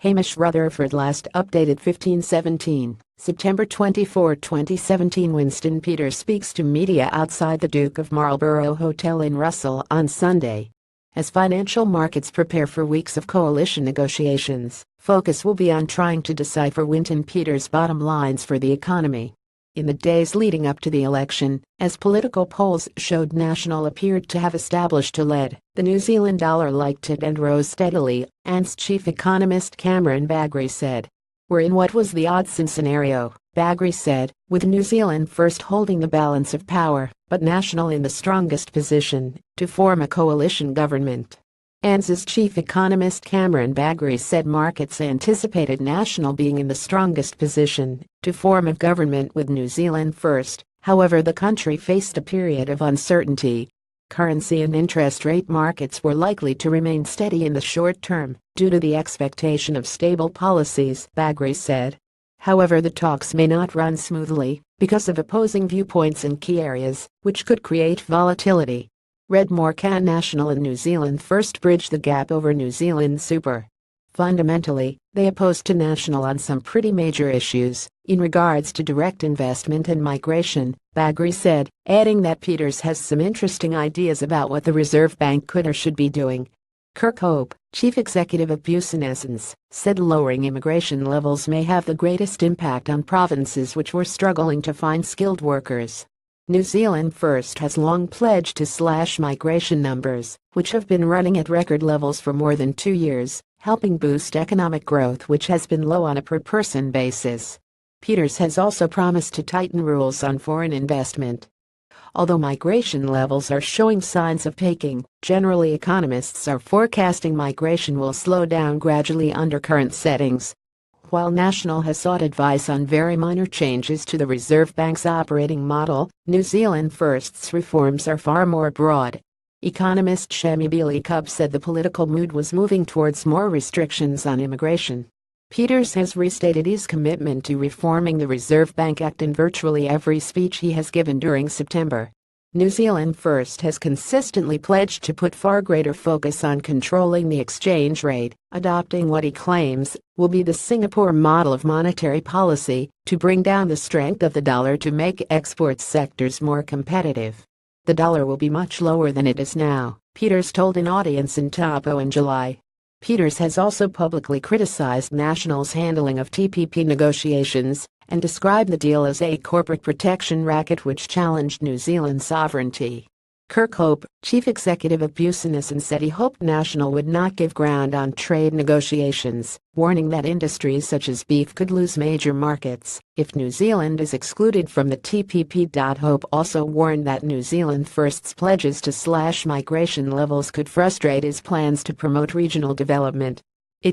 HAMISH RUTHERFORD Last updated 1517, September 24, 2017. Winston Peters speaks to media outside the Duke of Marlborough Hotel in Russell on Sunday. As financial markets prepare for weeks of coalition negotiations, focus will be on trying to decipher Winston Peters' bottom lines for the economy. In the days leading up to the election, as political polls showed, National appeared to have established a lead. The New Zealand dollar liked it and rose steadily, ANZ chief economist Cameron Bagri said. "We're in what was the odds-on scenario," Bagri said, with New Zealand First holding the balance of power, but National in the strongest position to form a coalition government. ANZ's chief economist Cameron Bagri said markets anticipated National being in the strongest position to form a government with New Zealand First. However, the country faced a period of uncertainty. Currency and interest rate markets were likely to remain steady in the short term due to the expectation of stable policies, Bagri said. However, the talks may not run smoothly because of opposing viewpoints in key areas, which could create volatility. Read more. Can National and New Zealand First bridge the gap over New Zealand Super? Fundamentally, they opposed to National on some pretty major issues in regards to direct investment and migration, Bagri said, adding that Peters has some interesting ideas about what the Reserve Bank could or should be doing. Kirk Hope, chief executive of Business, said lowering immigration levels may have the greatest impact on provinces which were struggling to find skilled workers. New Zealand First has long pledged to slash migration numbers, which have been running at record levels for more than 2 years, helping boost economic growth which has been low on a per-person basis. Peters has also promised to tighten rules on foreign investment. Although migration levels are showing signs of peaking, generally economists are forecasting migration will slow down gradually under current settings. While National has sought advice on very minor changes to the Reserve Bank's operating model, New Zealand First's reforms are far more broad. Economist Shami Billy-Cub said the political mood was moving towards more restrictions on immigration. Peters has restated his commitment to reforming the Reserve Bank Act in virtually every speech he has given during September. New Zealand First has consistently pledged to put far greater focus on controlling the exchange rate, adopting what he claims will be the Singapore model of monetary policy to bring down the strength of the dollar to make export sectors more competitive. The dollar will be much lower than it is now, Peters told an audience in Taupo in July. Peters has also publicly criticized National's handling of TPP negotiations and described the deal as a corporate protection racket which challenged New Zealand's sovereignty. Kirk Hope, chief executive of Business, said he hoped National would not give ground on trade negotiations, warning that industries such as beef could lose major markets if New Zealand is excluded from the TPP. Hope also warned that New Zealand First's pledges to slash migration levels could frustrate his plans to promote regional development.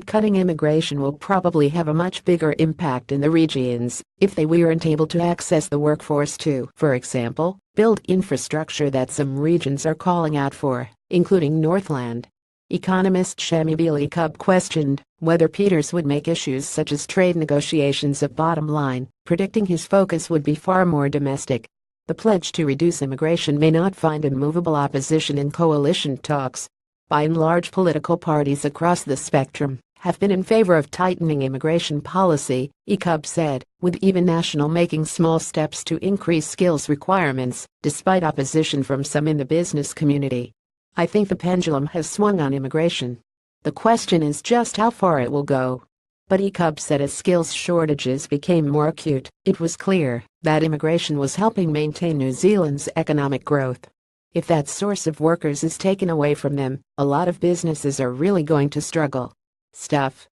Cutting immigration will probably have a much bigger impact in the regions if they weren't able to access the workforce to, for example, build infrastructure that some regions are calling out for, including Northland. Economist Shami Billy-Cub questioned whether Peters would make issues such as trade negotiations a bottom line, predicting his focus would be far more domestic. The pledge to reduce immigration may not find immovable opposition in coalition talks. By and large, political parties across the spectrum have been in favor of tightening immigration policy, Cub said, with even National making small steps to increase skills requirements, despite opposition from some in the business community. "I think the pendulum has swung on immigration. The question is just how far it will go." But Cub said as skills shortages became more acute, it was clear that immigration was helping maintain New Zealand's economic growth. If that source of workers is taken away from them, a lot of businesses are really going to struggle. Stuff.